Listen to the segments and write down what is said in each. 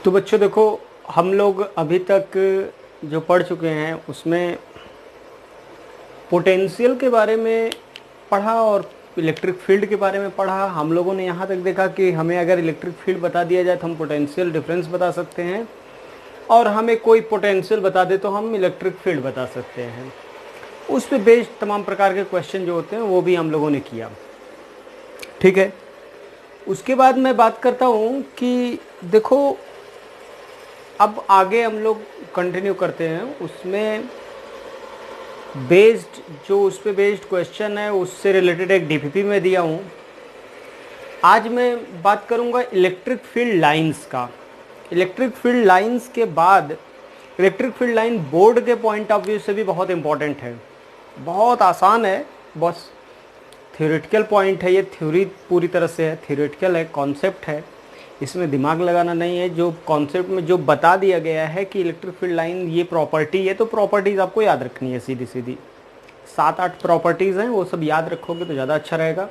तो बच्चों देखो, हम लोग अभी तक जो पढ़ चुके हैं उसमें पोटेंशियल के बारे में पढ़ा और इलेक्ट्रिक फील्ड के बारे में पढ़ा। हम लोगों ने यहाँ तक देखा कि हमें अगर इलेक्ट्रिक फील्ड बता दिया जाए तो हम पोटेंशियल डिफरेंस बता सकते हैं, और हमें कोई पोटेंशियल बता दे तो हम इलेक्ट्रिक फील्ड बता सकते हैं। उस पे बेस्ड तमाम प्रकार के क्वेश्चन जो होते हैं वो भी हम लोगों ने किया। ठीक है, उसके बाद मैं बात करता हूँ कि देखो अब आगे हम लोग कंटिन्यू करते हैं। उसमें बेस्ड जो उस पे बेस्ड क्वेश्चन है उससे रिलेटेड एक डीपीपी में दिया हूँ। आज मैं बात करूँगा इलेक्ट्रिक फील्ड लाइंस का। इलेक्ट्रिक फील्ड लाइंस के बाद इलेक्ट्रिक फील्ड लाइन बोर्ड के पॉइंट ऑफ व्यू से भी बहुत इंपॉर्टेंट है। बहुत आसान है, बस थ्योरेटिकल पॉइंट है, ये थ्योरी पूरी तरह से है, थ्योरेटिकल है, कॉन्सेप्ट है, इसमें दिमाग लगाना नहीं है। जो कॉन्सेप्ट में जो बता दिया गया है कि इलेक्ट्रिक फील्ड लाइन ये प्रॉपर्टी है, तो प्रॉपर्टीज़ आपको याद रखनी है सीधी सीधी। 7-8 प्रॉपर्टीज़ हैं, वो सब याद रखोगे तो ज़्यादा अच्छा रहेगा।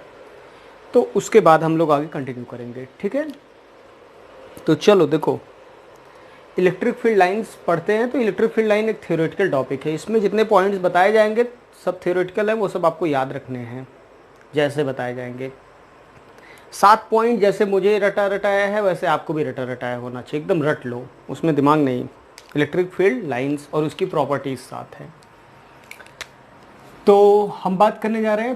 तो उसके बाद हम लोग आगे कंटिन्यू करेंगे। ठीक है, तो चलो देखो इलेक्ट्रिक फील्ड लाइंस पढ़ते हैं। तो इलेक्ट्रिक फील्ड लाइन एक थ्योरेटिकल टॉपिक है, इसमें जितने पॉइंट्स बताए जाएंगे सब थ्योरेटिकल है, वो सब आपको याद रखने हैं जैसे बताए जाएंगे। 7 पॉइंट जैसे मुझे रटा रटाया है वैसे आपको भी रटा रटाया होना चाहिए, एकदम रट लो, उसमें दिमाग नहीं। इलेक्ट्रिक फील्ड लाइंस और उसकी प्रॉपर्टीज साथ है। तो हम बात करने जा रहे हैं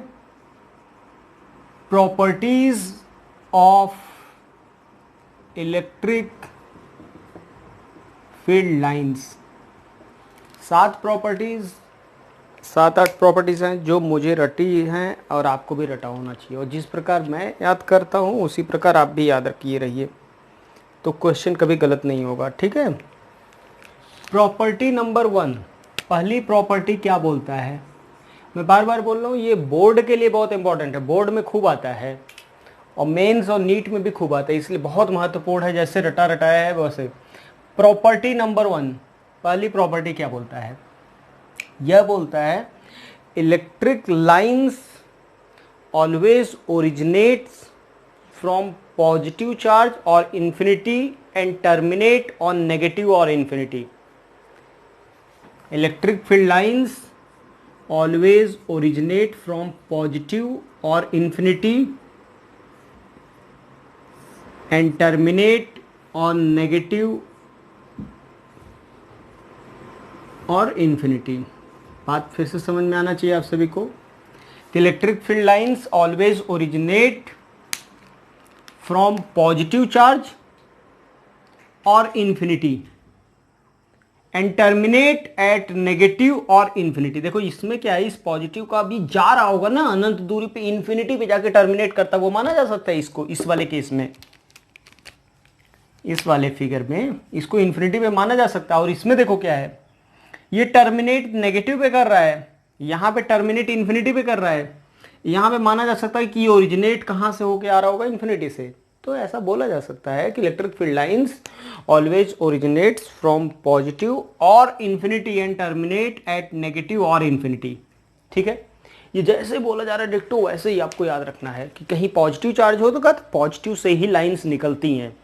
properties of electric field lines. 7-8 properties हैं जो मुझे रटी हैं और आपको भी रटा होना चाहिए, और जिस प्रकार मैं याद करता हूँ उसी प्रकार आप भी याद किए रहिए, तो क्वेश्चन कभी गलत नहीं होगा। ठीक है, प्रॉपर्टी नंबर 1, पहली प्रॉपर्टी क्या बोलता है। मैं बार बार बोल रहा हूँ, ये बोर्ड के लिए बहुत इंपॉर्टेंट है, बोर्ड में खूब आता है और मेंस और नीट में भी खूब आता है, इसलिए बहुत महत्वपूर्ण है। जैसे रटा रटाया है वैसे प्रॉपर्टी नंबर 1, पहली प्रॉपर्टी क्या बोलता है। यह बोलता है electric lines always originates from positive charge और infinity and terminate on negative और infinity. Electric field lines always originate from positive और infinity and terminate on negative और इंफिनिटी। बात फिर से समझ में आना चाहिए आप सभी को कि electric field lines always originate from positive charge और infinity and terminate at negative और इंफिनिटी। देखो इसमें क्या है, इस पॉजिटिव का भी जा रहा होगा ना अनंत दूरी पे, इंफिनिटी पे जाके टर्मिनेट करता, वो माना जा सकता है इसको। इस वाले केस में, इस वाले फिगर में इसको इंफिनिटी पे माना जा सकता है। और इसमें देखो क्या है, ये टर्मिनेट नेगेटिव पे कर रहा है, यहाँ पे टर्मिनेट इंफिनिटी पे कर रहा है। यहाँ पे माना जा सकता है कि ये ओरिजिनेट कहाँ से होके आ रहा होगा, इंफिनिटी से। तो ऐसा बोला जा सकता है कि electric field lines always originates from positive और infinity and terminate at negative और इंफिनिटी। ठीक है, ये जैसे बोला जा रहा है डिक्टो वैसे ही आपको याद रखना है कि कहीं पॉजिटिव चार्ज हो तो क्या पॉजिटिव से ही लाइंस निकलती हैं,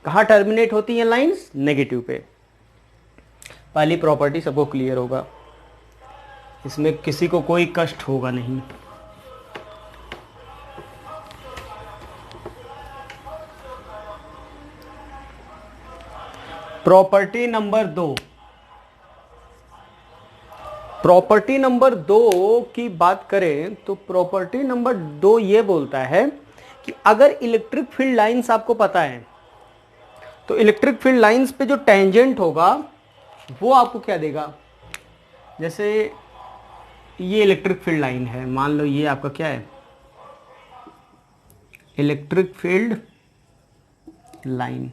कहाँ टर्मिनेट होती हैं लाइंस, नेगेटिव पे। पहली प्रॉपर्टी सबको क्लियर होगा, इसमें किसी को कोई कष्ट होगा नहीं। प्रॉपर्टी नंबर 2, प्रॉपर्टी नंबर 2 की बात करें तो प्रॉपर्टी नंबर 2 ये बोलता है कि अगर इलेक्ट्रिक फील्ड लाइंस आपको पता है तो इलेक्ट्रिक फील्ड लाइंस पे जो टेंजेंट होगा वो आपको क्या देगा। जैसे ये इलेक्ट्रिक फील्ड लाइन है, मान लो ये आपका क्या है, इलेक्ट्रिक फील्ड लाइन,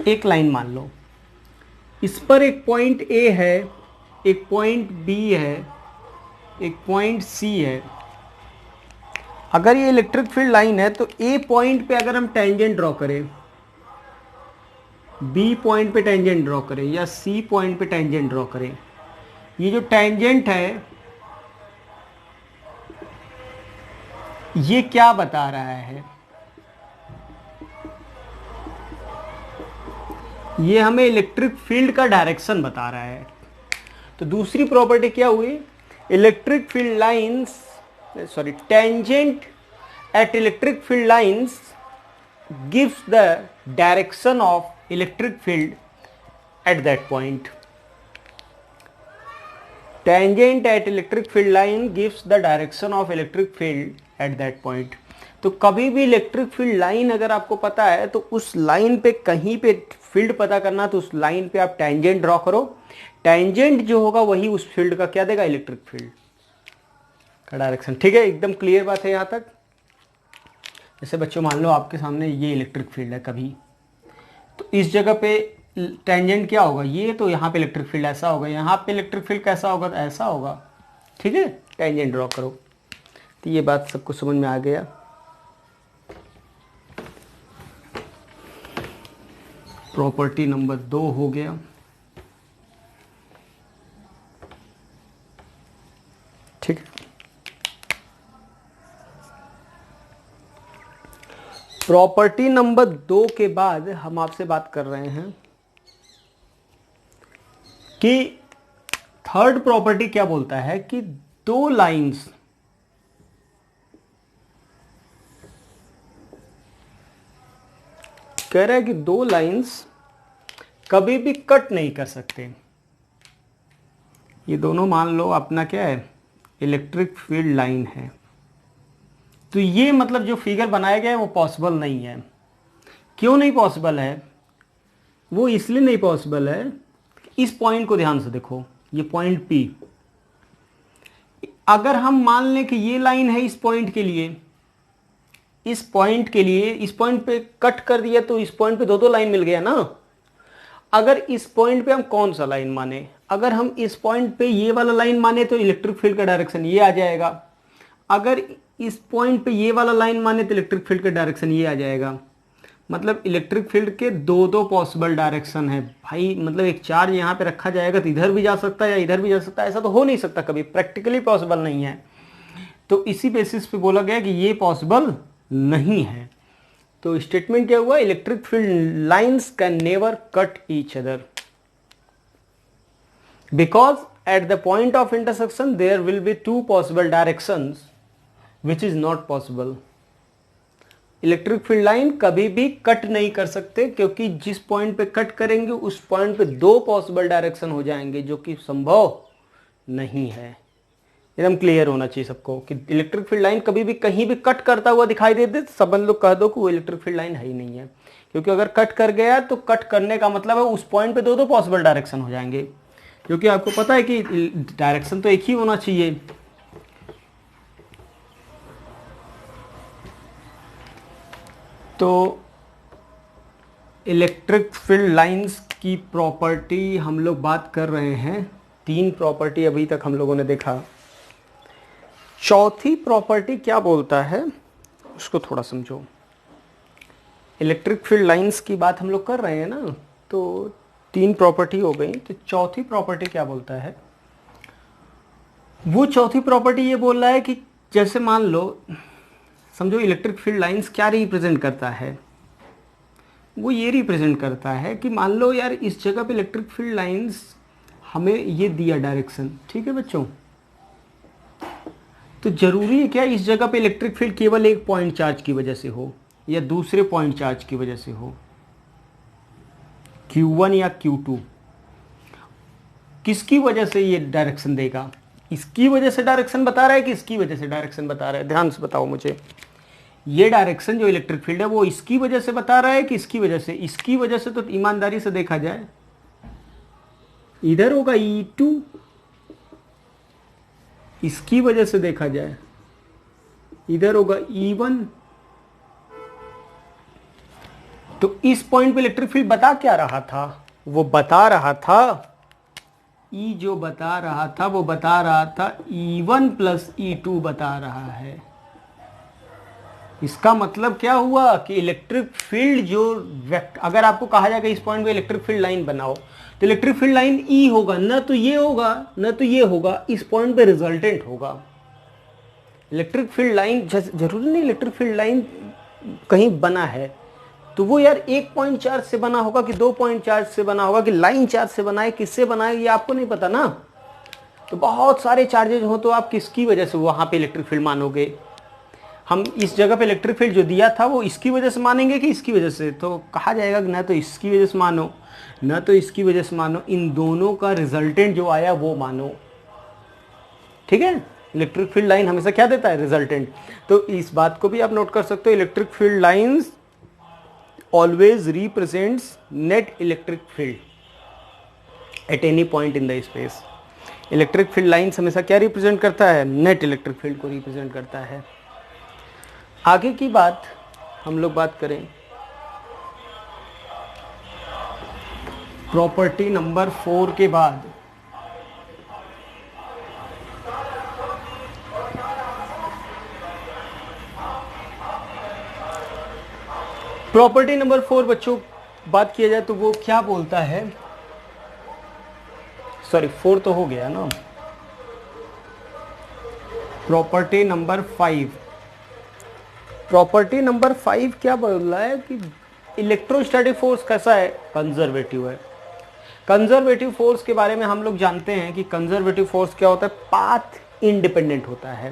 एक लाइन मान लो, इस पर एक पॉइंट ए है, एक पॉइंट बी है, एक पॉइंट सी है। अगर ये इलेक्ट्रिक फील्ड लाइन है तो ए पॉइंट पे अगर हम टेंजेंट ड्रॉ करें, बी पॉइंट पे टेंजेंट ड्रॉ करें या सी पॉइंट पे टेंजेंट ड्रॉ करें, ये जो टेंजेंट है ये क्या बता रहा है, ये हमें इलेक्ट्रिक फील्ड का डायरेक्शन बता रहा है। तो दूसरी प्रॉपर्टी क्या हुई, electric field lines tangent at electric field lines gives the direction of electric field at that point. Tangent at electric field line gives the direction of electric field at that point. तो कभी भी electric field line अगर आपको पता है तो उस line पे कहीं पे फील्ड पता करना, तो उस लाइन पे आप टेंजेंट ड्रॉ करो। टेंजेंट जो होगा वही उस फील्ड का क्या देगा, इलेक्ट्रिक फील्ड का डायरेक्शन। ठीक है, एकदम क्लियर बात है यहाँ तक। जैसे बच्चों मान लो आपके सामने ये इलेक्ट्रिक फील्ड है कभी, तो इस जगह पे टेंजेंट क्या होगा, ये, तो यहाँ पे इलेक्ट्रिक फील्ड ऐसा होगा, यहाँ पे इलेक्ट्रिक फील्ड कैसा होगा, तो ऐसा होगा। ठीक है, टेंजेंट ड्रॉ करो। तो ये बात सबको समझ में आ गया। प्रॉपर्टी नंबर 2 हो गया। ठीक है, प्रॉपर्टी नंबर 2 के बाद हम आपसे बात कर रहे हैं कि थर्ड प्रॉपर्टी क्या बोलता है कि दो लाइंस कह रहा है कि दो लाइंस कभी भी कट नहीं कर सकते। ये दोनों मान लो अपना क्या है, इलेक्ट्रिक फील्ड लाइन है। तो ये मतलब जो फिगर बनाया गया है वो पॉसिबल नहीं है। क्यों नहीं पॉसिबल है, वो इसलिए नहीं पॉसिबल है, इस पॉइंट को ध्यान से देखो, ये पॉइंट P। अगर हम मान लें कि ये लाइन है इस पॉइंट के लिए, इस पॉइंट के लिए, इस पॉइंट पे कट कर दिया तो इस पॉइंट पे दो लाइन मिल गया ना। अगर इस पॉइंट पे हम कौन सा लाइन माने, अगर हम इस पॉइंट पे ये वाला लाइन माने तो इलेक्ट्रिक फील्ड का डायरेक्शन ये आ जाएगा। अगर इस पॉइंट पे ये वाला लाइन माने तो इलेक्ट्रिक फील्ड का डायरेक्शन ये आ जाएगा। मतलब इलेक्ट्रिक फील्ड के दो पॉसिबल डायरेक्शन है भाई। मतलब एक चार्ज यहाँ पे रखा जाएगा तो इधर भी जा सकता है या इधर भी जा सकता है, ऐसा तो हो नहीं सकता कभी, प्रैक्टिकली पॉसिबल नहीं है। तो इसी बेसिस पे बोला गया कि ये पॉसिबल नहीं है। तो स्टेटमेंट क्या हुआ, electric field lines can never cut each other because at the point of intersection there will be two possible directions which is not possible. Electric field line कभी भी कट नहीं कर सकते क्योंकि जिस पॉइंट पे कट करेंगे उस पॉइंट पे दो पॉसिबल डायरेक्शन हो जाएंगे जो कि संभव नहीं है। एकदम क्लियर होना चाहिए सबको कि इलेक्ट्रिक फील्ड लाइन कभी भी कहीं भी कट करता हुआ दिखाई दे दे, सब लोग कह दो कि वो इलेक्ट्रिक फील्ड लाइन है ही नहीं है। क्योंकि अगर कट कर गया तो कट करने का मतलब है उस पॉइंट पे दो पॉसिबल डायरेक्शन हो जाएंगे, क्योंकि आपको पता है कि डायरेक्शन तो एक ही होना चाहिए। तो इलेक्ट्रिक फील्ड लाइंस की प्रॉपर्टी हम लोग बात कर रहे हैं, 3 प्रॉपर्टी अभी तक हम लोगों ने देखा। चौथी प्रॉपर्टी क्या बोलता है उसको थोड़ा समझो। इलेक्ट्रिक फील्ड लाइंस की बात हम लोग कर रहे हैं ना, तो 3 प्रॉपर्टी हो गई। तो चौथी प्रॉपर्टी क्या बोलता है, वो चौथी प्रॉपर्टी ये बोल रहा है कि जैसे मान लो, समझो इलेक्ट्रिक फील्ड लाइंस क्या रिप्रेजेंट करता है, वो ये रिप्रेजेंट करता है कि मान लो यार इस जगह पे इलेक्ट्रिक फील्ड लाइंस हमें ये दिया डायरेक्शन, ठीक है बच्चों। तो जरूरी है क्या इस जगह पे इलेक्ट्रिक फील्ड केवल एक पॉइंट चार्ज की वजह से हो या दूसरे पॉइंट चार्ज की वजह से हो, Q1 या Q2, किसकी वजह से ये डायरेक्शन देगा? इसकी वजह से डायरेक्शन बता रहा है कि इसकी वजह से डायरेक्शन बता रहा है? ध्यान से बताओ मुझे, ये डायरेक्शन जो इलेक्ट्रिक फील्ड है वो इसकी वजह से बता रहा है कि इसकी वजह से? इसकी वजह से तो ईमानदारी से देखा जाए इधर होगा E2, इसकी वजह से देखा जाए इधर होगा E1। तो इस पॉइंट पे इलेक्ट्रिक फील्ड बता क्या रहा था? वो बता रहा था, E जो बता रहा था वो बता रहा था E1 प्लस E2 बता रहा है। इसका मतलब क्या हुआ कि इलेक्ट्रिक फील्ड जो अगर आपको कहा जाएगा इस पॉइंट पे इलेक्ट्रिक फील्ड लाइन बनाओ तो इलेक्ट्रिक फील्ड लाइन E होगा, ना तो ये होगा ना तो ये होगा, इस पॉइंट पे रिजल्टेंट होगा। इलेक्ट्रिक फील्ड लाइन जरूरी नहीं इलेक्ट्रिक फील्ड लाइन कहीं बना है, तो वो यार एक पॉइंट चार्ज से बना होगा कि 2 पॉइंट चार्ज से बना होगा कि लाइन चार्ज से बना है, किससे बना है ये आपको नहीं पता ना। तो बहुत सारे चार्जेज हो तो आप किसकी वजह से वहां पे इलेक्ट्रिक फील्ड मानोगे। हम इस जगह पे इलेक्ट्रिक फील्ड जो दिया था वो इसकी वजह से मानेंगे कि इसकी वजह से, तो कहा जाएगा कि ना तो इसकी वजह से मानो ना तो इसकी वजह से मानो, इन दोनों का रिजल्टेंट जो आया वो मानो। ठीक है, इलेक्ट्रिक फील्ड लाइन हमेशा क्या देता है, रिजल्टेंट। तो इस बात को भी आप नोट कर सकते हो, electric field lines always represents net electric field at any point in the space. Electric field lines हमेशा क्या रिप्रेजेंट करता है, नेट इलेक्ट्रिक फील्ड को रिप्रेजेंट करता है। आगे की बात हम लोग बात करें प्रॉपर्टी नंबर 4 के बाद। प्रॉपर्टी नंबर 4 बच्चों बात किया जाए तो वो क्या बोलता है, सॉरी 4 तो हो गया ना, प्रॉपर्टी नंबर 5। प्रॉपर्टी नंबर 5 क्या बोल रहा है कि इलेक्ट्रोस्टैटिक फोर्स कैसा है, कंजर्वेटिव है। कंजर्वेटिव फोर्स के बारे में हम लोग जानते हैं कि कंजर्वेटिव फोर्स क्या होता है, पाथ इंडिपेंडेंट होता है।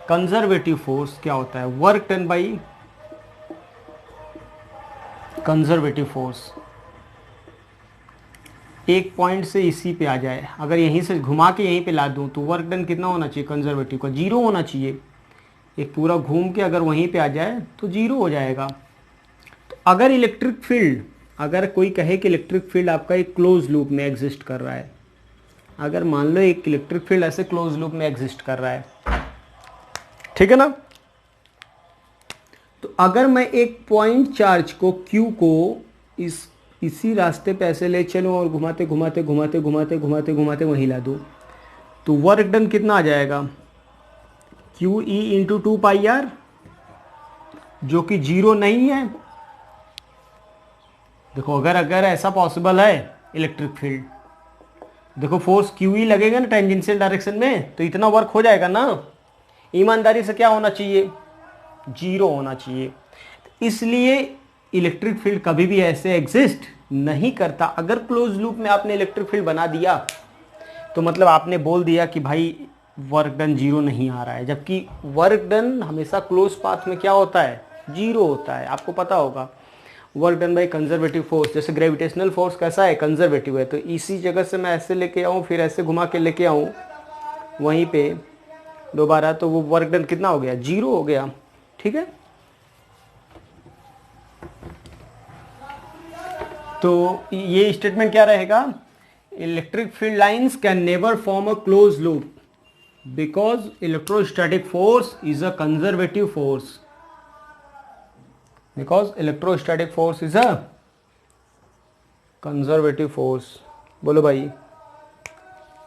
कंजर्वेटिव फोर्स क्या होता है, work done by conservative force एक पॉइंट से इसी पे आ जाए, अगर यहीं से घुमा के यहीं पे ला दूं तो वर्क डन कितना होना चाहिए, कंजर्वेटिव का 0 होना चाहिए। एक पूरा घूम के अगर वहीं पे आ जाए तो 0 हो जाएगा। तो अगर इलेक्ट्रिक फील्ड, अगर कोई कहे कि इलेक्ट्रिक फील्ड आपका एक क्लोज लूप में एग्जिस्ट कर रहा है, अगर मान लो एक इलेक्ट्रिक फील्ड ऐसे क्लोज लूप में एग्जिस्ट कर रहा है, ठीक है ना, तो अगर मैं एक पॉइंट चार्ज को Q को इसी रास्ते पे ऐसे ले चलूं और घुमाते घुमाते घुमाते घुमाते घुमाते घुमाते वहीं ला दूं, तो वर्क डन कितना आ जाएगा, क्यू ई इंटू 2πr, जो कि 0 नहीं है। देखो अगर ऐसा पॉसिबल है इलेक्ट्रिक फील्ड, देखो फोर्स क्यू ई लगेगा ना टेंजेंशियल डायरेक्शन में, तो इतना वर्क हो जाएगा ना। ईमानदारी से क्या होना चाहिए, 0 होना चाहिए। इसलिए इलेक्ट्रिक फील्ड कभी भी ऐसे एग्जिस्ट नहीं करता। अगर क्लोज लूप में आपने इलेक्ट्रिक फील्ड बना दिया तो मतलब आपने बोल दिया कि भाई वर्क डन 0 नहीं आ रहा है, जबकि वर्क डन हमेशा क्लोज पाथ में क्या होता है, 0 होता है। आपको पता होगा work done by conservative force, जैसे ग्रेविटेशनल फोर्स कैसा है, कंजर्वेटिव है। तो इसी जगह से मैं ऐसे लेके आऊँ फिर ऐसे घुमा के लेके आऊँ वहीं पे दोबारा, तो वो वर्क डन कितना हो गया, 0 हो गया। ठीक है, तो ये स्टेटमेंट क्या रहेगा, electric field lines can never form a close loop because electrostatic force is a conservative force, because electrostatic force is a conservative force. बोलो भाई,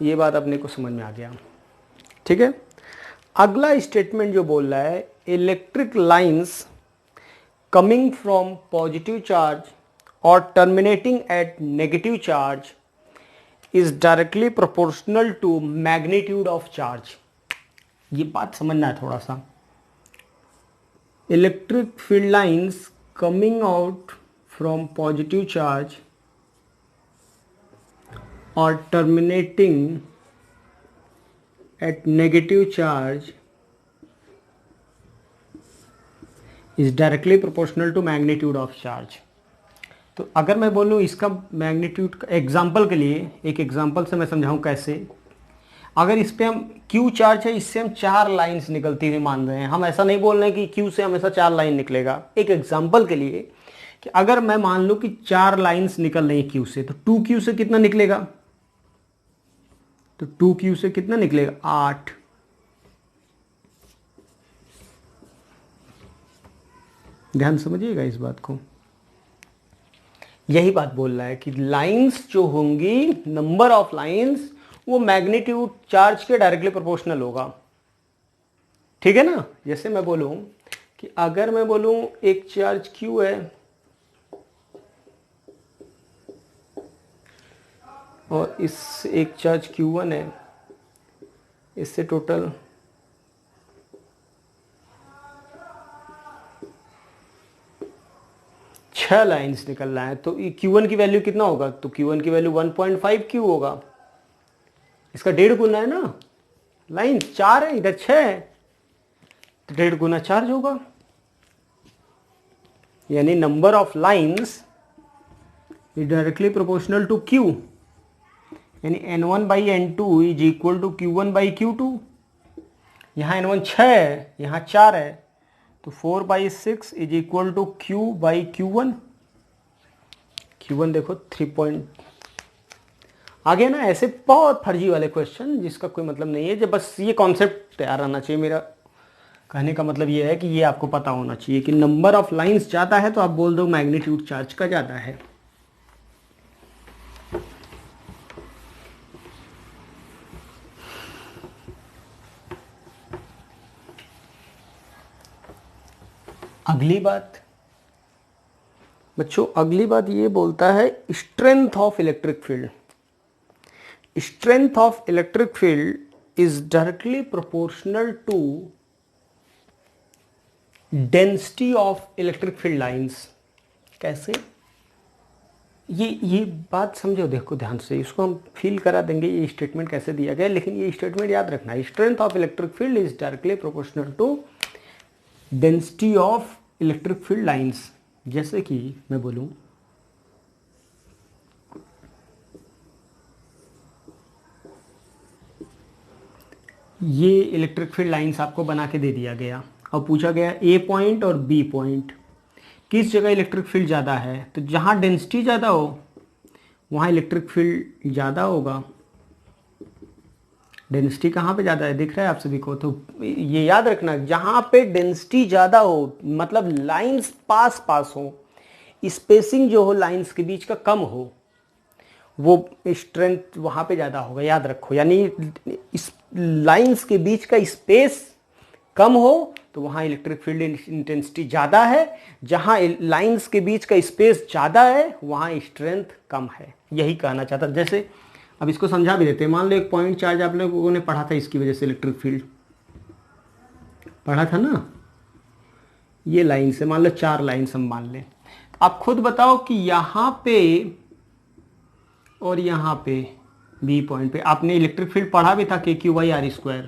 ये बात अपने को समझ में आ गया। ठीक है, अगला स्टेटमेंट जो बोल रहा है, electric lines coming from positive charge or terminating at negative charge is directly proportional to magnitude of charge। ये बात समझना है थोड़ा सा। Electric field lines coming out from positive charge or terminating at negative charge is directly proportional to magnitude of charge. तो अगर मैं बोलूँ इसका मैग्नीट्यूड का एग्जाम्पल के लिए, एक एग्जाम्पल से मैं समझाऊँ कैसे। अगर इस पे हम क्यू चार्ज है, इससे हम 4 लाइंस निकलती हुई मान रहे हैं, हम ऐसा नहीं बोल रहे हैं कि क्यू से हमेशा 4 लाइन निकलेगा। एक एग्जाम्पल के लिए कि अगर मैं मान लूँ कि 4 लाइंस निकल रही क्यू से, तो 2Q से कितना निकलेगा, तो 2Q से कितना निकलेगा, 8। ध्यान समझिएगा इस बात को, यही बात बोल रहा है कि लाइंस जो होंगी, नंबर ऑफ लाइंस, वो मैग्नीट्यूड चार्ज के डायरेक्टली प्रोपोर्शनल होगा। ठीक है ना, जैसे मैं बोलूं कि अगर मैं बोलूं एक चार्ज Q है और इस एक चार्ज Q1 है, इससे टोटल 6 लाइंस निकलना है, तो Q1 की वैल्यू कितना होगा? तो Q1 की वैल्यू 1.5 Q होगा। इसका 1.5 गुना है ना, लाइन 4 है, इधर 6 है, तो 1.5 गुना चार्ज होगा, यानी number of lines is directly proportional to Q, यानी N1/N2 is equal to Q1/Q2। यहाँ N1 6 है, यहाँ 4 है, तो 4/6 is equal to Q/Q1। Q1 देखो 3 आगे ना। ऐसे बहुत फर्जी वाले क्वेश्चन जिसका कोई मतलब नहीं है, जब बस ये कॉन्सेप्ट तैयार आना चाहिए। मेरा कहने का मतलब ये है कि ये आपको पता होना चाहिए कि नंबर ऑफ लाइंस ज़्यादा है तो आप बोल दो मैग्नीट्यूड चार्ज का ज़्यादा है। अगली बात बच्चों, अगली बात ये बोलता है strength of electric field. Strength of electric field is directly proportional to density of electric field lines. कैसे? ये बात समझो, देखो ध्यान से, इसको हम फील करा देंगे ये स्टेटमेंट कैसे दिया गया, लेकिन ये स्टेटमेंट याद रखना है। Strength of electric field is directly proportional to density of electric field lines. जैसे कि मैं बोलूं ये इलेक्ट्रिक फील्ड लाइंस आपको बना के दे दिया गया और पूछा गया ए पॉइंट और बी पॉइंट किस जगह इलेक्ट्रिक फील्ड ज़्यादा है। तो जहाँ डेंसिटी ज़्यादा हो वहाँ इलेक्ट्रिक फील्ड ज़्यादा होगा। डेंसिटी कहाँ पे ज़्यादा है दिख रहा है आप सभी को? तो ये याद रखना, जहाँ पे डेंसिटी ज़्यादा हो मतलब लाइंस पास पास हो, स्पेसिंग जो हो लाइंस के बीच का कम हो, वो स्ट्रेंथ वहाँ पे ज़्यादा होगा। याद रखो, यानी इस लाइंस के बीच का स्पेस कम हो तो वहाँ इलेक्ट्रिक फील्ड इंटेंसिटी ज़्यादा है, जहाँ लाइंस के बीच का स्पेस ज़्यादा है वहाँ स्ट्रेंथ कम है। यही कहना चाहता। जैसे अब इसको समझा भी देते हैं। मान लो एक पॉइंट चार्ज आप लोगों ने पढ़ा था, इसकी वजह से इलेक्ट्रिक फील्ड पढ़ा था ना। ये लाइन से मान लो 4 लाइन हम मान लें, आप खुद बताओ कि यहाँ पे और यहाँ पे बी पॉइंट पे आपने इलेक्ट्रिक फील्ड पढ़ा भी था KQ/R²।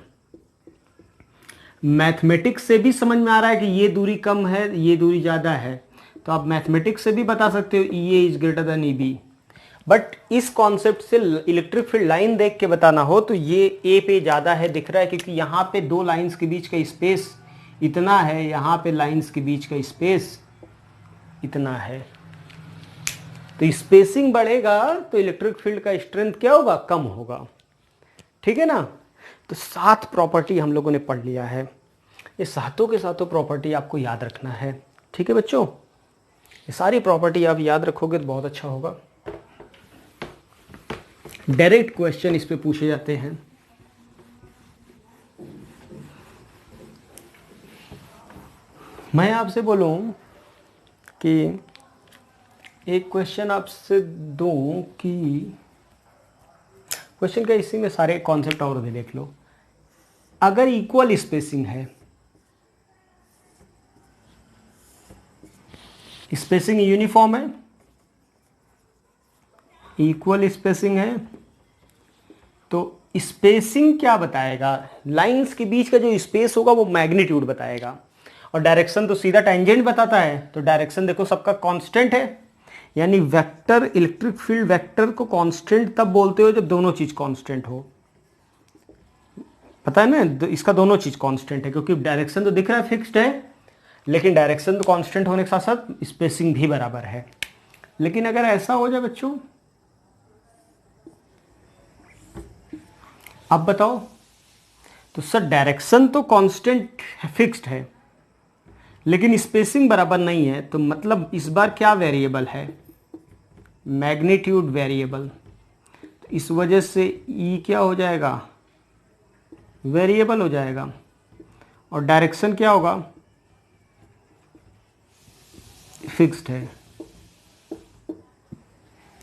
मैथमेटिक्स से भी समझ में आ रहा है कि ये दूरी कम है, ये दूरी ज़्यादा है, तो आप मैथमेटिक्स से भी बता सकते हो EA is greater than EB। But इस कॉन्सेप्ट से इलेक्ट्रिक फील्ड लाइन देख के बताना हो तो ये ए पे ज़्यादा है दिख रहा है, क्योंकि यहाँ पे 2 लाइंस के बीच का स्पेस इतना है, यहाँ पे लाइंस के बीच का स्पेस इतना है। तो स्पेसिंग बढ़ेगा तो इलेक्ट्रिक फील्ड का स्ट्रेंथ क्या होगा? कम होगा। ठीक है ना। तो 7 प्रॉपर्टी हम लोगों ने पढ़ लिया है। ये सातों के सातों प्रॉपर्टी आपको याद रखना है। ठीक है बच्चों, ये सारी प्रॉपर्टी आप याद रखोगे तो बहुत अच्छा होगा। डायरेक्ट क्वेश्चन इस पे पूछे जाते हैं। मैं आपसे बोलूं कि एक क्वेश्चन आपसे दूं कि क्वेश्चन का इसी में सारे कॉन्सेप्ट और भी देख लो। अगर इक्वल स्पेसिंग है, स्पेसिंग यूनिफॉर्म है, इक्वल स्पेसिंग है, तो स्पेसिंग क्या बताएगा? लाइंस के बीच का जो स्पेस होगा वो मैग्नीट्यूड बताएगा, और डायरेक्शन तो सीधा टेंजेंट बताता है। तो डायरेक्शन देखो सबका कांस्टेंट है, यानी वेक्टर, इलेक्ट्रिक फील्ड वेक्टर को कांस्टेंट तब बोलते हो जब दोनों चीज कांस्टेंट हो। पता है ना, इसका दोनों चीज कांस्टेंट है, क्योंकि डायरेक्शन तो दिख रहा है फिक्स्ड है, लेकिन डायरेक्शन तो कांस्टेंट होने के साथ साथ स्पेसिंग भी बराबर है। लेकिन अगर ऐसा हो जाए बच्चों, अब बताओ, तो सर डायरेक्शन तो कांस्टेंट फिक्स्ड है लेकिन स्पेसिंग बराबर नहीं है, तो मतलब इस बार क्या वेरिएबल है? Magnitude variable. तो इस वजह से ई क्या हो जाएगा? वेरिएबल हो जाएगा। और डायरेक्शन क्या होगा? फिक्स्ड है।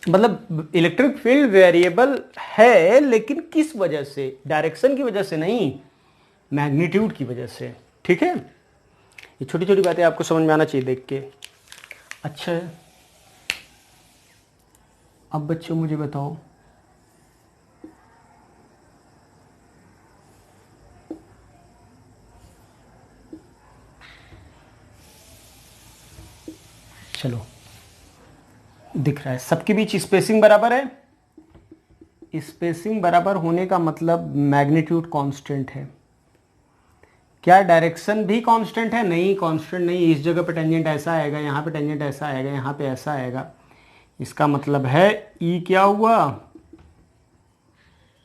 मतलब इलेक्ट्रिक फील्ड वेरिएबल है, लेकिन किस वजह से? डायरेक्शन की वजह से नहीं, मैग्नीट्यूड की वजह से। ठीक है, ये छोटी छोटी बातें आपको समझ में आना चाहिए देख के। अच्छा, अब बच्चों मुझे बताओ, चलो दिख रहा है सबके बीच स्पेसिंग बराबर है। स्पेसिंग बराबर होने का मतलब मैग्नीट्यूड कांस्टेंट है। क्या डायरेक्शन भी कांस्टेंट है? नहीं, कांस्टेंट नहीं। इस जगह पे टेंजेंट ऐसा आएगा, यहाँ पे टेंजेंट ऐसा आएगा, यहाँ पे ऐसा आएगा। इसका मतलब है ई क्या हुआ?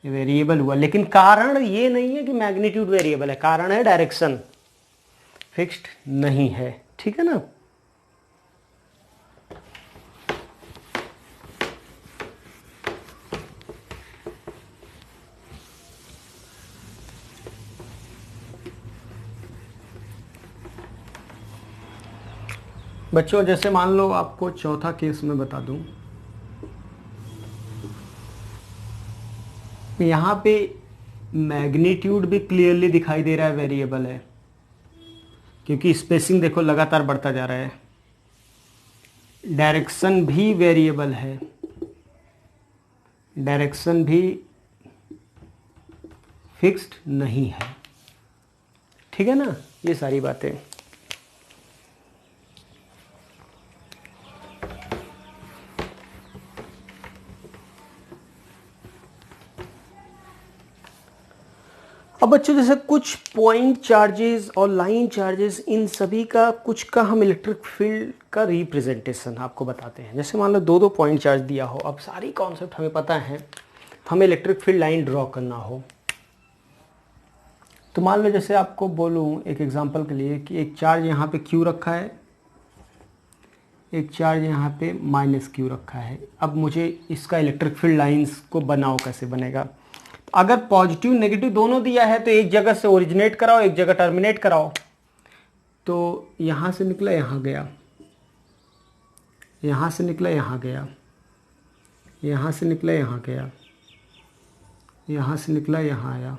वेरिएबल हुआ। लेकिन कारण ये नहीं है कि मैग्नीट्यूड वेरिएबल है, कारण है डायरेक्शन फिक्स्ड नहीं है। ठीक है ना? बच्चों जैसे मान लो आपको चौथा केस में बता दूं, यहाँ पे मैग्नीट्यूड भी क्लियरली दिखाई दे रहा है वेरिएबल है, क्योंकि स्पेसिंग देखो लगातार बढ़ता जा रहा है। डायरेक्शन भी वेरिएबल है, डायरेक्शन भी फिक्स्ड नहीं है। ठीक है ना? ये सारी बातें। अब बच्चों जैसे कुछ पॉइंट चार्जेस और लाइन चार्जेस, इन सभी का कुछ का हम इलेक्ट्रिक फील्ड का रिप्रेजेंटेशन आपको बताते हैं। जैसे मान लो दो पॉइंट चार्ज दिया हो, अब सारी कॉन्सेप्ट हमें पता है, हमें इलेक्ट्रिक फील्ड लाइन ड्रॉ करना हो, तो मान लो जैसे आपको बोलूँ एक एग्जांपल के लिए कि एक चार्ज यहाँ पे Q रखा है, एक चार्ज यहाँ पे -Q रखा है। अब मुझे इसका इलेक्ट्रिक फील्ड लाइंस को बनाओ, कैसे बनेगा? अगर पॉजिटिव नेगेटिव दोनों दिया है तो एक जगह से ओरिजिनेट कराओ, एक जगह टर्मिनेट कराओ। तो यहाँ से निकला यहाँ गया, यहाँ से निकला यहाँ गया, यहाँ से निकला यहाँ गया, यहाँ से निकला यहाँ आया,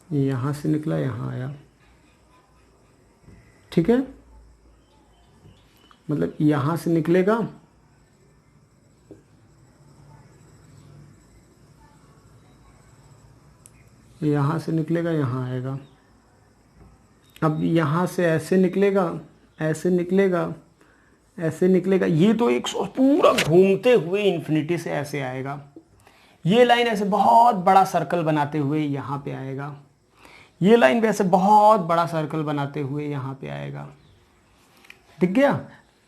यहाँ से निकला यहाँ आया। ठीक है? मतलब यहाँ से निकलेगा, यहाँ से निकलेगा यहाँ आएगा। अब यहाँ से ऐसे निकलेगा, ऐसे निकलेगा, ऐसे निकलेगा। ये तो एक पूरा घूमते हुए इन्फिनिटी से ऐसे आएगा। ये लाइन ऐसे बहुत बड़ा सर्कल बनाते हुए यहाँ पे आएगा, ये लाइन वैसे बहुत बड़ा सर्कल बनाते हुए यहाँ पे आएगा। दिख गया?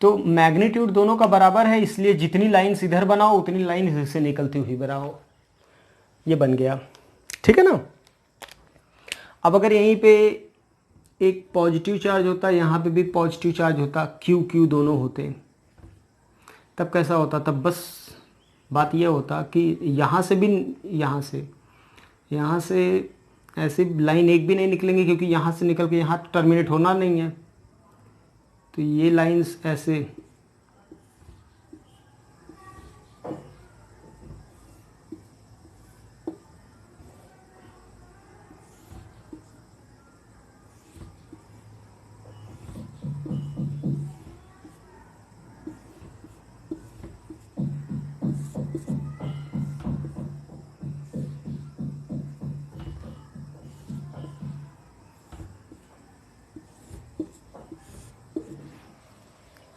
तो मैग्नीट्यूड दोनों का बराबर है, इसलिए जितनी लाइन्स इधर बनाओ उतनी लाइन इधर से निकलती हुई बनाओ। ये बन गया। ठीक है ना? अब अगर यहीं पे एक पॉजिटिव चार्ज होता, यहाँ पे भी पॉजिटिव चार्ज होता, क्यू क्यू दोनों होते, तब कैसा होता? तब बस बात यह होता कि यहाँ से भी, यहाँ से ऐसे लाइन एक भी नहीं निकलेंगे, क्योंकि यहाँ से निकल के यहाँ टर्मिनेट होना नहीं है। तो ये लाइंस ऐसे,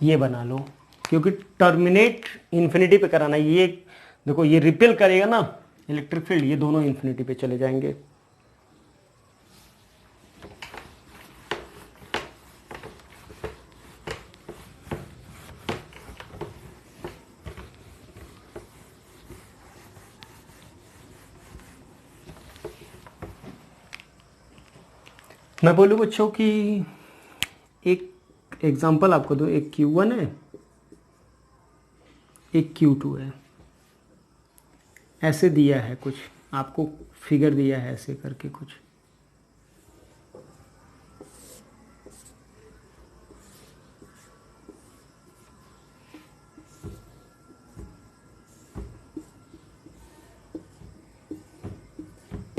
ये बना लो, क्योंकि टर्मिनेट इन्फिनिटी पे कराना। ये देखो, ये रिपेल करेगा ना इलेक्ट्रिक फील्ड, ये दोनों इन्फिनिटी पे चले जाएंगे। मैं बोलूँ बच्चों कि एक एग्जांपल आपको दो, एक Q1 है, एक Q2 है। ऐसे दिया है कुछ आपको, फिगर दिया है ऐसे करके कुछ।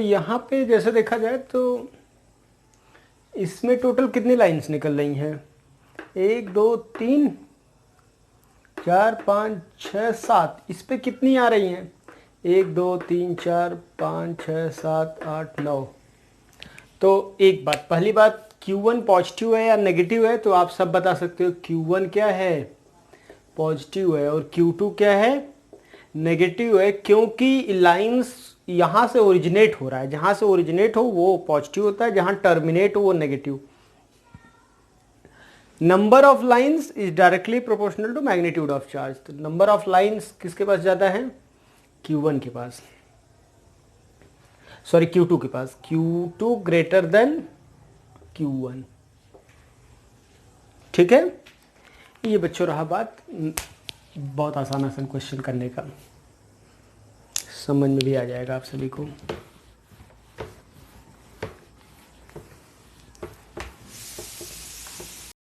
यहाँ पे जैसे देखा जाए तो इसमें टोटल कितनी लाइंस निकल रही हैं? 1 2 3 4 5 6 7, इस पे कितनी आ रही हैं? 1 2 3 4 5 6 7 8 9। तो एक बात, पहली बात, Q1 पॉजिटिव है या नेगेटिव है? तो आप सब बता सकते हो Q1 क्या है, पॉजिटिव है, और Q2 क्या है, नेगेटिव है, क्योंकि लाइंस यहाँ से ओरिजिनेट हो रहा है, जहाँ से ओरिजिनेट हो वो पॉजिटिव होता है, जहाँ टर्मिनेट हो वो negative. Number of lines is directly proportional to magnitude of charge. तो नंबर ऑफ लाइंस किसके पास ज़्यादा है? Q1 के पास, सॉरी Q2 के पास। Q2 greater than Q1। ठीक है, ये बच्चों रहा बात, बहुत आसान क्वेश्चन करने का, समझ में भी आ जाएगा आप सभी को।